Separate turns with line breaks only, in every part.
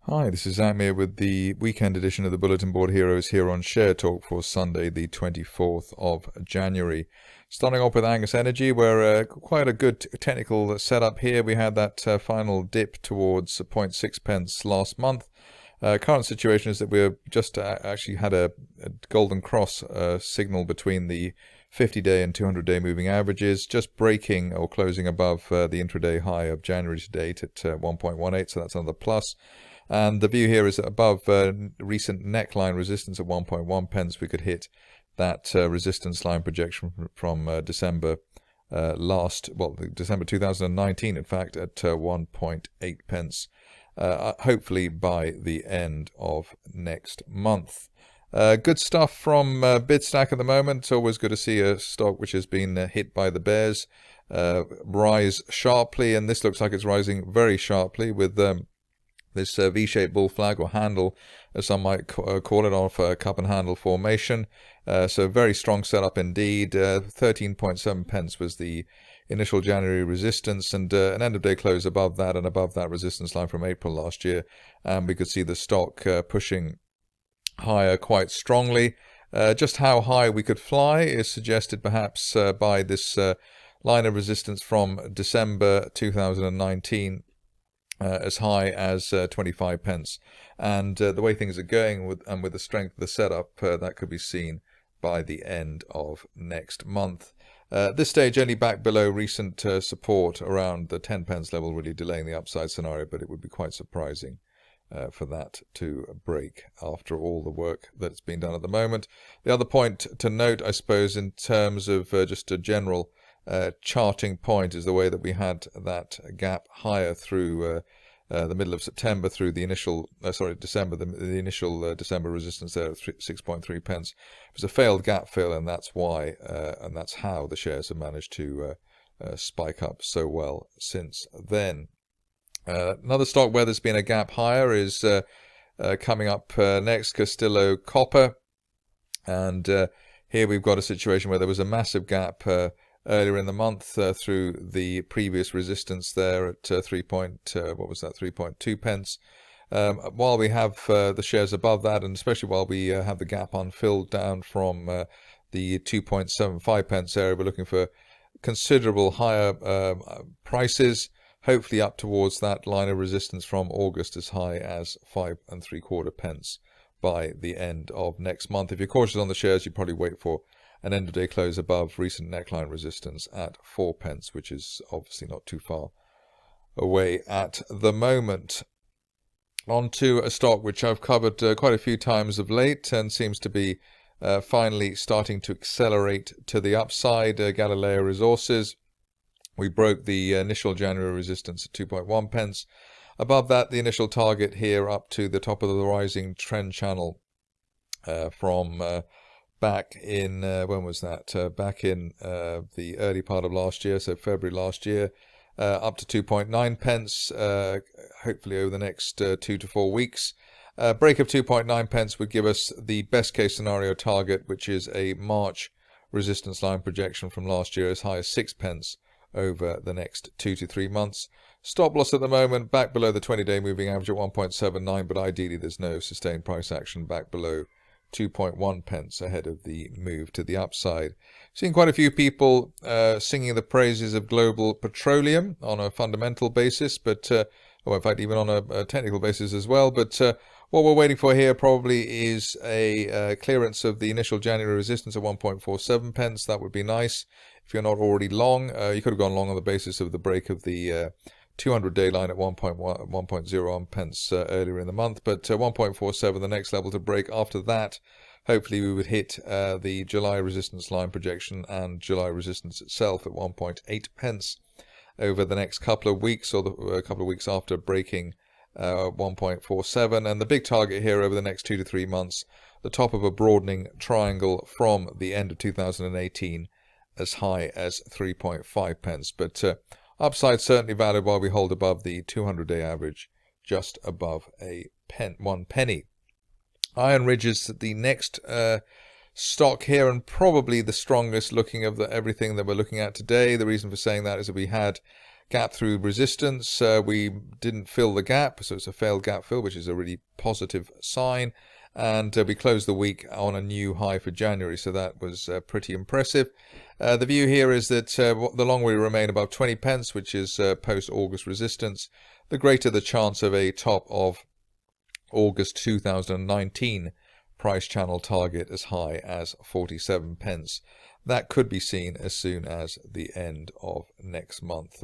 Hi, this is Zak Mir with the weekend edition of the Bulletin Board Heroes here on Share Talk for Sunday, the 24th of January. Starting off with Angus Energy, where quite a good technical setup here. We had that final dip towards 0.6 pence last month. Current situation is that we're just actually had a golden cross signal between the 50-day and 200-day moving averages, just breaking or closing above the intraday high of January to date at 1.18, so that's another plus. And the view here is that above recent neckline resistance at 1.1 pence, we could hit that resistance line projection from December December 2019, in fact, at 1.8 pence, hopefully by the end of next month. Good stuff from Bidstack at the moment. It's always good to see a stock which has been hit by the bears rise sharply, and this looks like it's rising very sharply with this V-shaped bull flag, or handle, as some might call it, off a cup and handle formation. So very strong setup indeed. 13.7 pence was the initial January resistance, and an end-of-day close above that and above that resistance line from April last year. And we could see the stock pushing higher quite strongly. Just how high we could fly is suggested perhaps by this line of resistance from December 2019. As high as 25 pence, and the way things are going with the strength of the setup, that could be seen by the end of next month. At this stage, only back below recent support around the 10 pence level, really delaying the upside scenario, but it would be quite surprising for that to break after all the work that's been done at the moment. The other point to note, I suppose, in terms of just a general charting point, is the way that we had that gap higher through the middle of September, through the initial December, the initial December resistance there at 6.3 pence. It was a failed gap fill, and that's why and that's how the shares have managed to spike up so well since then. Another stock where there's been a gap higher is coming up next, Castillo Copper, and here we've got a situation where there was a massive gap earlier in the month through the previous resistance there at 3.2 pence. While we have the shares above that, and especially while we have the gap unfilled down from the 2.75 pence area, we're looking for considerable higher prices, hopefully up towards that line of resistance from August, as high as 5.75 pence by the end of next month. If you're cautious on the shares, you probably wait for an end-of-day close above recent neckline resistance at 4 pence, which is obviously not too far away at the moment. On to a stock which I've covered quite a few times of late and seems to be finally starting to accelerate to the upside, Galileo Resources. We broke the initial January resistance at 2.1 pence. Above that, the initial target here up to the top of the rising trend channel from back in, when was that? Back in the early part of last year, so February last year, up to 2.9 pence, hopefully over the next 2 to 4 weeks. Break of 2.9 pence would give us the best case scenario target, which is a March resistance line projection from last year as high as 6 pence over the next 2 to 3 months. Stop loss at the moment back below the 20-day moving average at 1.79, but ideally there's no sustained price action back below 2.1 pence ahead of the move to the upside. Seeing quite a few people singing the praises of global petroleum on a fundamental basis, but or in fact even on a technical basis as well. But what we're waiting for here probably is a clearance of the initial January resistance at 1.47 pence. That would be nice. If you're not already long, you could have gone long on the basis of the break of the 200-day line at 1.01 pence earlier in the month, but 1.47, the next level to break. After that, hopefully we would hit the July resistance line projection and July resistance itself at 1.8 pence over the next couple of weeks, or a couple of weeks after breaking 1.47. And the big target here over the next 2 to 3 months, the top of a broadening triangle from the end of 2018 as high as 3.5 pence. But upside certainly valid while we hold above the 200-day average, just above 1 penny. IronRidge is the next stock here, and probably the strongest looking of everything that we're looking at today. The reason for saying that is that we had gap through resistance. We didn't fill the gap, so it's a failed gap fill, which is a really positive sign. And we closed the week on a new high for January, so that was pretty impressive. The view here is that the longer we remain above 20 pence, which is post-August resistance, the greater the chance of a top of August 2019 price channel target as high as 47 pence. That could be seen as soon as the end of next month,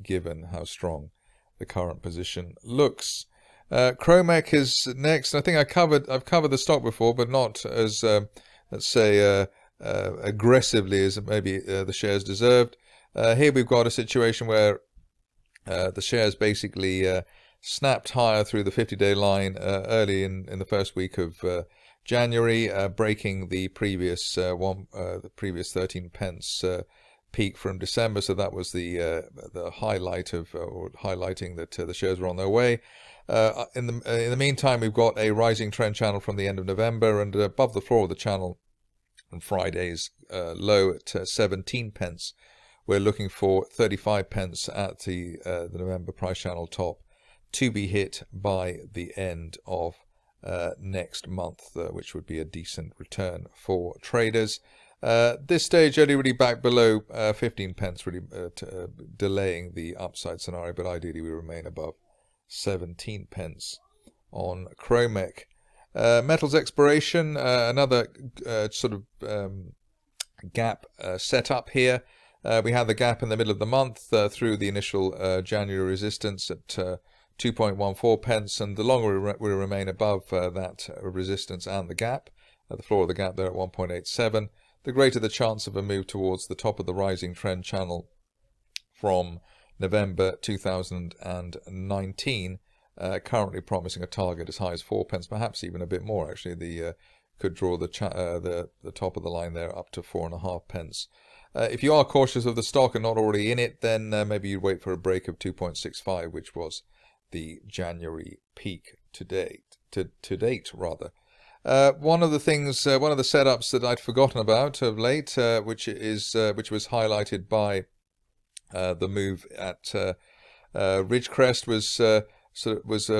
given how strong the current position looks. Cromeck is next. I think I've covered the stock before, but not as let's say aggressively as maybe the shares deserved. Here we've got a situation where the shares basically snapped higher through the 50-day line early in the first week of January, breaking the previous 13 pence peak from December. So that was the highlight of or highlighting that the shares were on their way. In the meantime, we've got a rising trend channel from the end of November, and above the floor of the channel on Friday's low at 17 pence. We're looking for 35 pence at the November price channel top to be hit by the end of next month, which would be a decent return for traders. This stage only really back below 15 pence, really delaying the upside scenario, but ideally we remain above 17 pence on Cromeck. Metals exploration, another sort of gap set up here. We had the gap in the middle of the month through the initial January resistance at 2.14 pence, and the longer we remain above that resistance and the gap, at the floor of the gap there at 1.87, the greater the chance of a move towards the top of the rising trend channel from November 2019, currently promising a target as high as 4 pence, perhaps even a bit more actually. The could draw the top of the line there up to 4.5 pence. If you are cautious of the stock and not already in it, then maybe you'd wait for a break of 2.65, which was the January peak to date. One of the things, one of the setups that I'd forgotten about of late, which was highlighted by the move at Ridgecrest, was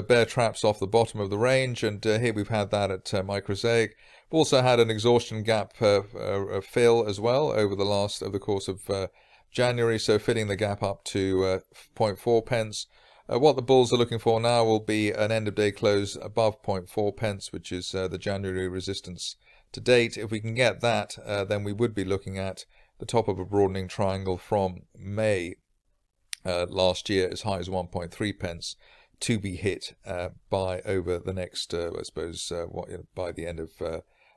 bear traps off the bottom of the range, and here we've had that at Microsaic. We've also had an exhaustion gap fill as well over the course of January, so filling the gap up to 0.4 pence. What the bulls are looking for now will be an end of day close above 0.4 pence, which is the January resistance to date. If we can get that, then we would be looking at the top of a broadening triangle from May last year as high as 1.3 pence to be hit by over the next, I suppose, by the end of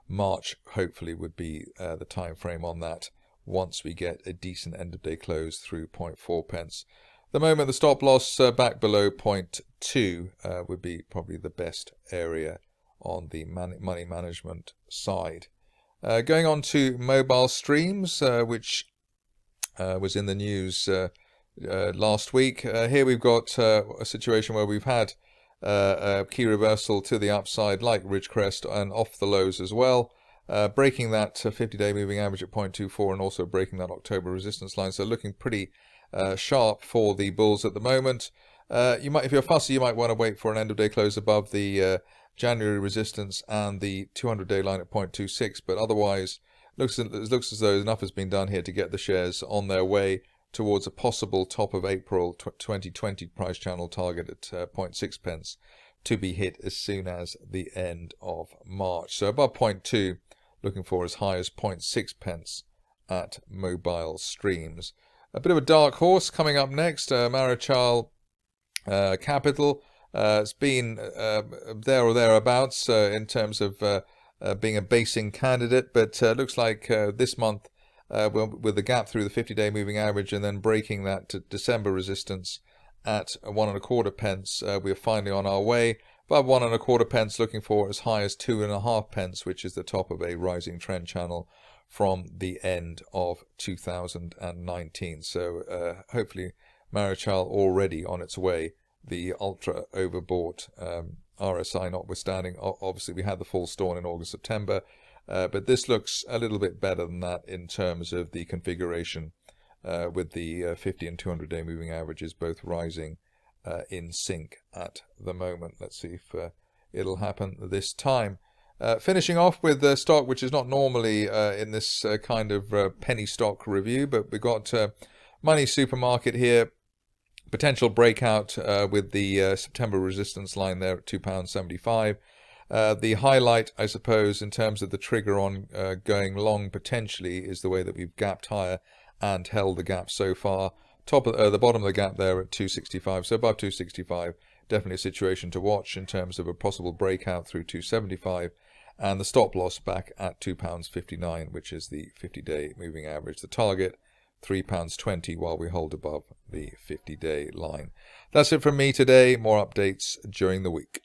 March, hopefully would be the time frame on that, once we get a decent end of day close through 0.4 pence. At the moment, the stop loss back below 0.2 would be probably the best area on the money management side. Going on to mobile streams, which was in the news last week. Here we've got a situation where we've had a key reversal to the upside like Ridgecrest and off the lows as well, breaking that 50-day moving average at 0.24 and also breaking that October resistance line. So looking pretty sharp for the bulls at the moment. You might, if you're fussy, you might want to wait for an end of day close above the January resistance and the 200-day line at 0.26, but otherwise it looks as though enough has been done here to get the shares on their way towards a possible top of April 2020 price channel target at 0.6 pence to be hit as soon as the end of March. So above 0.2, looking for as high as 0.6 pence at mobile streams. A bit of a dark horse coming up next, Marechale Capital. It's been there or thereabouts in terms of being a basing candidate, but looks like this month, with the gap through the 50-day moving average and then breaking that to December resistance at 1.25 pence, we're finally on our way. Above 1.25 pence, looking for as high as 2.5 pence, which is the top of a rising trend channel from the end of 2019. So hopefully Marechale already on its way, the ultra overbought RSI notwithstanding. Obviously we had the full storm in August, September, but this looks a little bit better than that in terms of the configuration with the 50 and 200-day moving averages both rising in sync at the moment. Let's see if it'll happen this time. Finishing off with the stock, which is not normally in this kind of penny stock review, but we've got MONY Supermarket here. Potential breakout with the September resistance line there at £2.75. The highlight, I suppose, in terms of the trigger on going long potentially is the way that we've gapped higher and held the gap so far. The bottom of the gap there at 265, so above 265, definitely a situation to watch in terms of a possible breakout through 275, and the stop loss back at £2.59, which is the 50-day moving average. The target, £3.20, while we hold above the 50-day line. That's it from me today. More updates during the week.